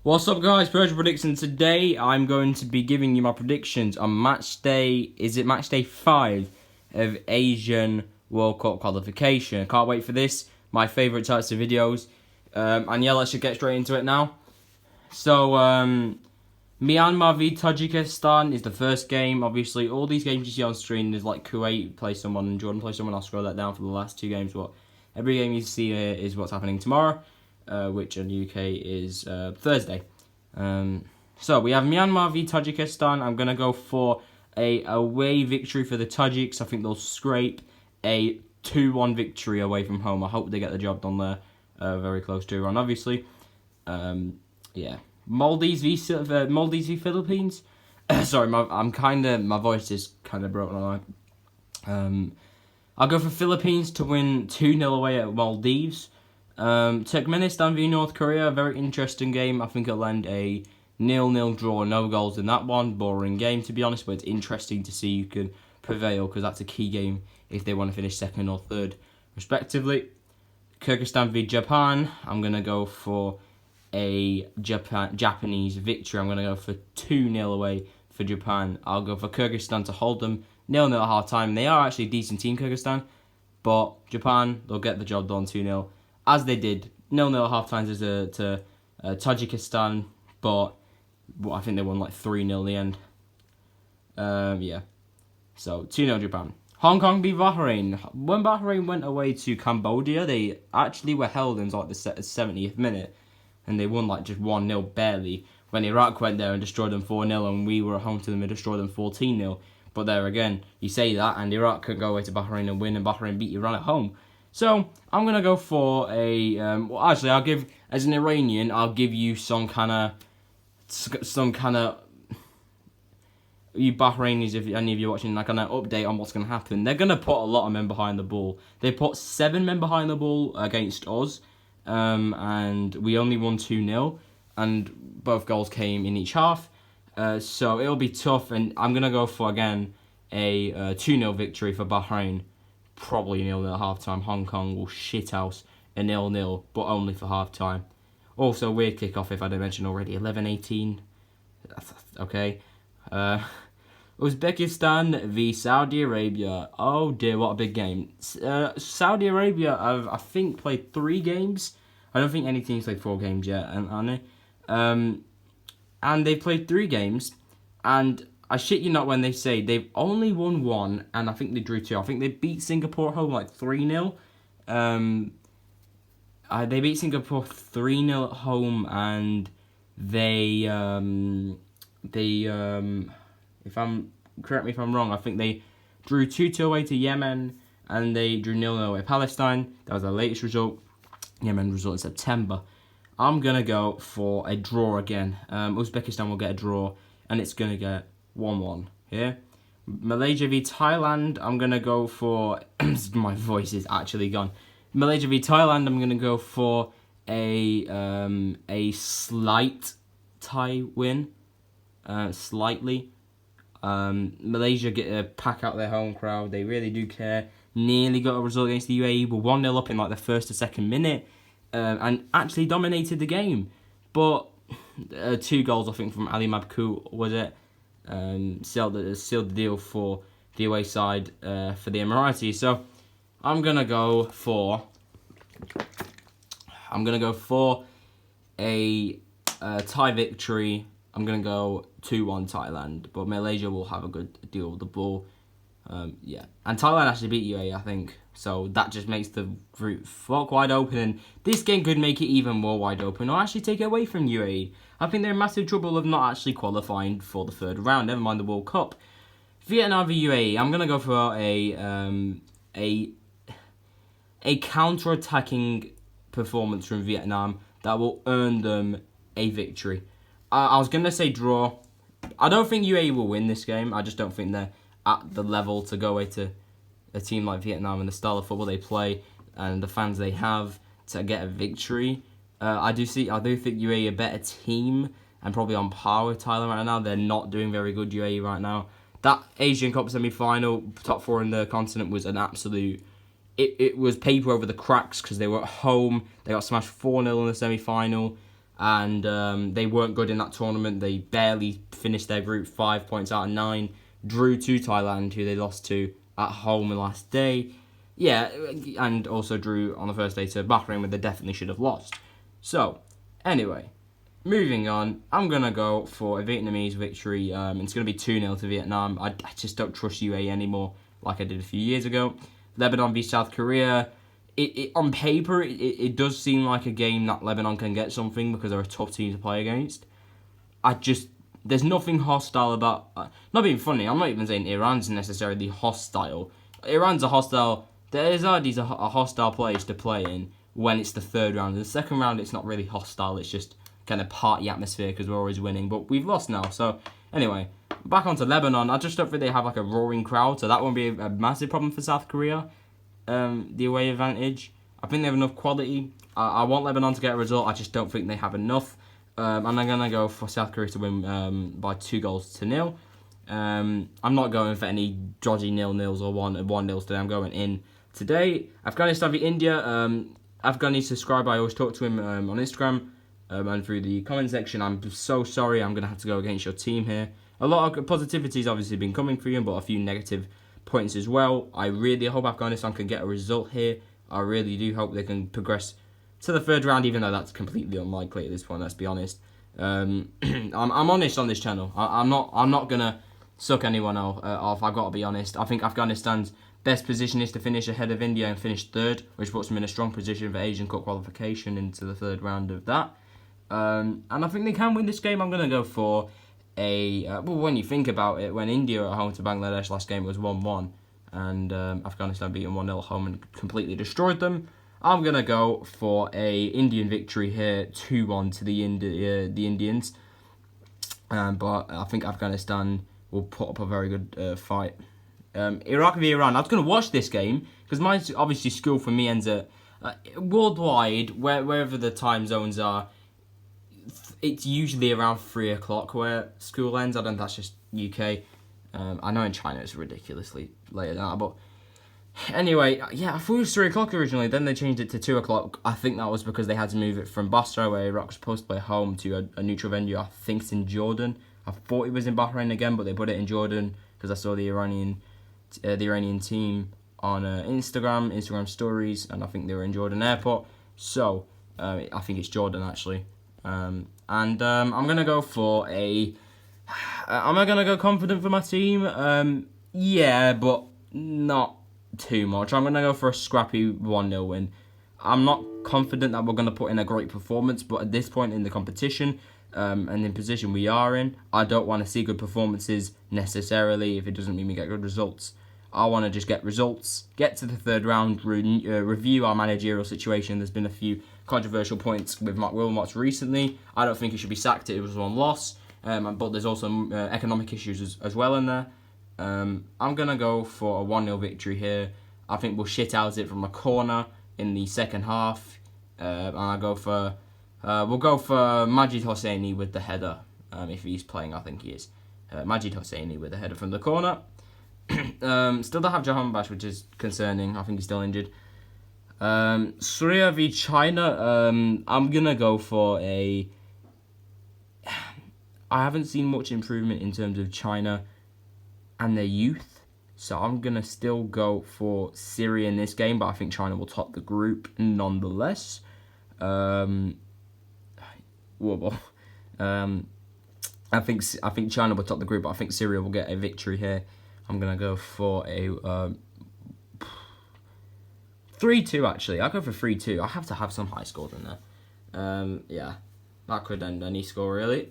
What's up, guys? Prediction Predictions. Today I'm going to be giving you my predictions on match day. Is it match day 5 of Asian World Cup qualification? I can't wait for this. My favourite types of videos. And yeah, let's just get straight into it now. So, Myanmar v Tajikistan is the first game. Obviously, all these games you see on screen is like Kuwait play someone and Jordan play someone. I'll scroll that down for the last 2 games. But every game you see here is what's happening tomorrow. Which in the UK is Thursday. So we have Myanmar v Tajikistan. I'm going to go for a away victory for the Tajiks. I think they'll scrape a 2-1 victory away from home. I hope they get the job done there. Very close to run, obviously. Yeah. Maldives v Philippines. Sorry, my voice is kind of broken. I'll go for Philippines to win 2-0 away at Maldives. Turkmenistan v North Korea, very interesting game. I think it'll end a 0-0 draw, no goals in that one. Boring game, to be honest, but it's interesting to see who can prevail because that's a key game if they want to finish 2nd or 3rd, respectively. Kyrgyzstan v Japan, I'm going to go for a Japanese victory. I'm going to go for 2-0 away for Japan. I'll go for Kyrgyzstan to hold them 0-0 at half-time. They are actually a decent team, Kyrgyzstan, but Japan, they'll get the job done 2-0. As they did, 0-0 at half-time to Tajikistan, but I think they won like 3-0 in the end. Yeah. So, 2-0 Japan. Hong Kong v Bahrain. When Bahrain went away to Cambodia, they actually were held in like the 70th minute, and they won like just 1-0 barely. When Iraq went there and destroyed them 4-0, and we were at home to them and destroyed them 14-0. But there again, you say that, and Iraq could go away to Bahrain and win, and Bahrain beat Iran at home. So, I'm going to go for a... I'll give... As an Iranian, I'll give you some kind of... You Bahrainis, if any of you are watching, like an update on what's going to happen. They're going to put a lot of men behind the ball. They put 7 men behind the ball against us. And we only won 2-0. And both goals came in each half. So, it'll be tough. And I'm going to go for, again, a 2-0 victory for Bahrain. Probably 0-0 at half-time. Hong Kong will shithouse a 0-0, but only for half-time. Also, weird kick-off, if I didn't mention already. 11:18. Okay. Uzbekistan v Saudi Arabia. Oh dear, what a big game. Saudi Arabia have, I think, played 3 games. I don't think any team's played 4 games yet, aren't they? And they've played 3 games, and I shit you not when they say they've only won 1, and I think they drew 2. I think they beat Singapore at home like 3-0. They beat Singapore 3-0 at home, and correct me if I'm wrong, I think they drew 2-2 away to Yemen, and they drew 0-0 away to Palestine. That was their latest result. Yemen result in September. I'm gonna go for a draw again. Uzbekistan will get a draw, and it's gonna get 1-1 here. Malaysia v Thailand, I'm going to go for... my voice is actually gone. Malaysia v Thailand, I'm going to go for a slight Thai win. Slightly. Malaysia get a pack out their home crowd. They really do care. Nearly got a result against the UAE. Were 1-0 up in like the 1st or 2nd minute. And actually dominated the game. But 2 goals, I think, from Ali Mabkut, was it? Sealed the deal for the away side for the Emiratis. So I'm gonna go for a Thai victory. I'm gonna go 2-1 Thailand, but Malaysia will have a good deal with the ball. Yeah, and Thailand actually beat UAE, I think. So that just makes the route fuck wide open, and this game could make it even more wide open, or actually take it away from UAE. I think they're in massive trouble of not actually qualifying for the 3rd round, never mind the World Cup. Vietnam v UAE, I'm going to go for a counter-attacking performance from Vietnam that will earn them a victory. I was going to say draw. I don't think UAE will win this game. I just don't think they're at the level to go away to a team like Vietnam and the style of football they play and the fans they have to get a victory. I do think UAE are a better team and probably on par with Thailand right now. They're not doing very good, UAE, right now. That Asian Cup semi-final, top 4 in the continent, was an absolute... It was paper over the cracks because they were at home. They got smashed 4-0 in the semi-final. and they weren't good in that tournament. They barely finished their group 5 points out of 9. Drew to Thailand, who they lost to at home the last day. Yeah, and also drew on the first day to Bahrain, where they definitely should have lost. So, anyway, moving on, I'm going to go for a Vietnamese victory. It's going to be 2-0 to Vietnam. I just don't trust UAE anymore like I did a few years ago. Lebanon v South Korea. On paper, it does seem like a game that Lebanon can get something because they're a tough team to play against. There's nothing hostile about... not being funny, I'm not even saying Iran's necessarily hostile. Iran's a hostile... There's a hostile place to play in when it's the third round. In the second round, it's not really hostile. It's just kind of party atmosphere because we're always winning. But we've lost now. So, anyway, back onto Lebanon. I just don't think they have like a roaring crowd. So that won't be a massive problem for South Korea. The away advantage. I think they have enough quality. I want Lebanon to get a result. I just don't think they have enough. And I'm going to go for South Korea to win by 2-0. I'm not going for any dodgy 0-0s or 1-0s today. I'm going in today. Afghanistan v India. Afghani subscriber, I always talk to him on Instagram and through the comment section. I'm so sorry. I'm going to have to go against your team here. A lot of positivity has obviously been coming for you, but a few negative points as well. I really hope Afghanistan can get a result here. I really do hope they can progress to the third round, even though that's completely unlikely at this point. Let's be honest. I'm honest on this channel. I'm not gonna suck anyone off. I've got to be honest. I think Afghanistan's best position is to finish ahead of India and finish third, which puts them in a strong position for Asian Cup qualification into the third round of that. And I think they can win this game. I'm gonna go for well, when you think about it, when India were at home to Bangladesh last game, it was 1-1, and Afghanistan beat them 1-0 at home and completely destroyed them. I'm going to go for a Indian victory here, 2-1 to the Indians. But I think Afghanistan will put up a very good fight. Iraq v Iran. I was going to watch this game because obviously school for me ends at worldwide, wherever the time zones are. It's usually around 3 o'clock where school ends. I don't know if that's just UK. I know in China it's ridiculously later than that, but anyway, yeah, I thought it was 3 o'clock originally, then they changed it to 2 o'clock. I think that was because they had to move it from Basra, where Iraq was supposed to play home, to a neutral venue. I think it's in Jordan. I thought it was in Bahrain again, but they put it in Jordan because I saw the Iranian team on Instagram stories, and I think they were in Jordan airport. So, I think it's Jordan actually. I'm going to go for am I going to go confident for my team? Yeah, but not too much. I'm going to go for a scrappy 1-0 win. I'm not confident that we're going to put in a great performance, but at this point in the competition and in position we are in, I don't want to see good performances necessarily if it doesn't mean we get good results. I want to just get results, get to the third round, review our managerial situation. There's been a few controversial points with Mark Wilmots recently. I don't think he should be sacked. It was one loss, but there's also economic issues as well in there. I'm going to go for a 1-0 victory here. I think we'll shit out it from a corner in the second half. And we'll go for Majid Hosseini with the header. If he's playing, I think he is. Majid Hosseini with the header from the corner. Still don't have Jahan Bash, which is concerning. I think he's still injured. Syria v China. I'm going to go for I haven't seen much improvement in terms of China and their youth, so I'm going to still go for Syria in this game, but I think China will top the group nonetheless. I think China will top the group, but I think Syria will get a victory here. I'm going to go for a 3-2 actually. I'll go for 3-2. I have to have some high scores in there. Yeah, that could end any score really.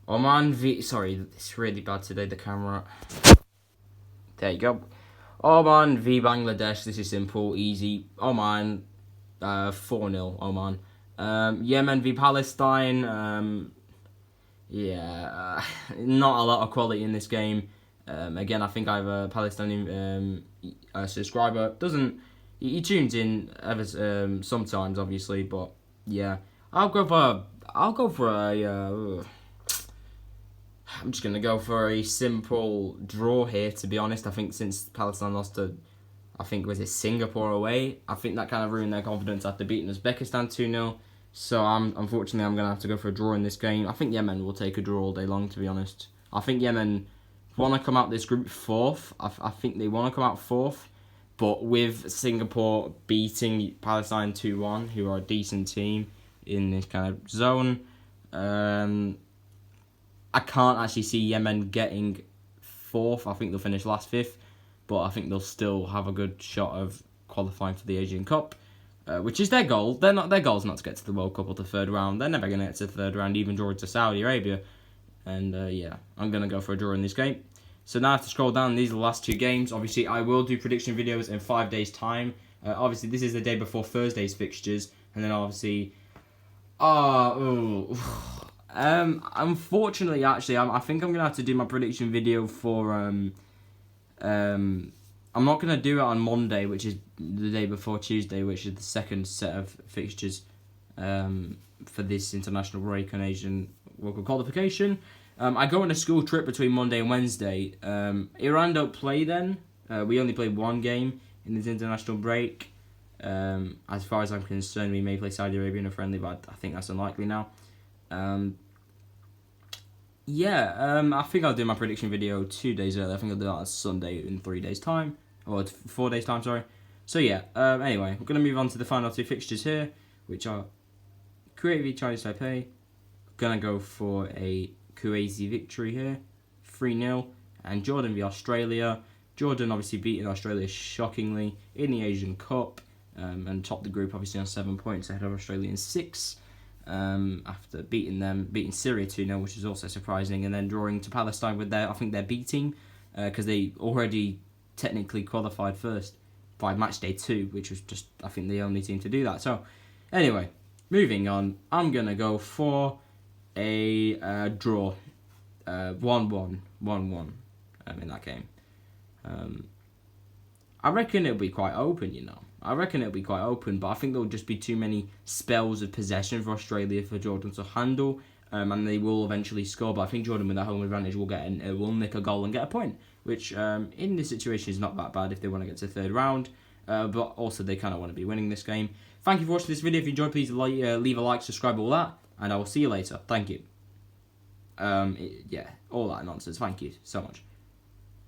Oman v... Sorry, it's really bad today, the camera. There you go. Oman v Bangladesh. This is simple, easy. Oman, 4-0, Oman. Yemen v Palestine. Not a lot of quality in this game. Again, I think I have a Palestinian subscriber. He tunes in sometimes, obviously, but yeah. I'll go for a... I'm just going to go for a simple draw here, to be honest. I think since Palestine lost to, was it Singapore away? I think that kind of ruined their confidence after beating Uzbekistan 2-0. So unfortunately I'm gonna have to go for a draw in this game. I think Yemen will take a draw all day long, to be honest. I think Yemen want to come out this group fourth. I think they want to come out fourth, but with Singapore beating Palestine 2-1, who are a decent team in this kind of zone, I can't actually see Yemen getting fourth. I think they'll finish last fifth, but I think they'll still have a good shot of qualifying for the Asian Cup, which is their goal. Their goal's not to get to the World Cup or the third round. They're never going to get to the third round, even draw it to Saudi Arabia. And yeah, I'm going to go for a draw in this game. So now I have to scroll down. These are the last two games. Obviously, I will do prediction videos in 5 days' time. Obviously, this is the day before Thursday's fixtures. And then obviously... unfortunately, actually, I think I'm going to have to do my prediction video for... I'm not going to do it on Monday, which is the day before Tuesday, which is the second set of fixtures for this international break on Asian World Cup qualification. I go on a school trip between Monday and Wednesday. Iran don't play then. We only play one game in this international break. As far as I'm concerned, we may play Saudi Arabia in a friendly, but I think that's unlikely now. I think I'll do my prediction video 2 days early. I think I'll do that on Sunday in 3 days' time. Or 4 days' time, sorry. So yeah, anyway, we're going to move on to the final two fixtures here, which are Kuwait v Chinese Taipei. Going to go for a Kuwaiti victory here, 3-0. And Jordan v Australia. Jordan obviously beating Australia shockingly in the Asian Cup. And topped the group obviously on 7 points ahead of Australia in 6. After beating Syria 2-0, which is also surprising, and then drawing to Palestine with I think their B team, because they already technically qualified first by match day 2, which was just, I think, the only team to do that. So, anyway, moving on, I'm going to go for a draw, 1-1 in that game. I reckon it'll be quite open, I reckon it'll be quite open, but I think there'll just be too many spells of possession for Australia for Jordan to handle, and they will eventually score. But I think Jordan, with that home advantage, will nick a goal and get a point, which in this situation is not that bad if they want to get to the third round. But also they kind of want to be winning this game. Thank you for watching this video. If you enjoyed, please leave a like, subscribe, all that, and I will see you later. Thank you. All that nonsense. Thank you so much.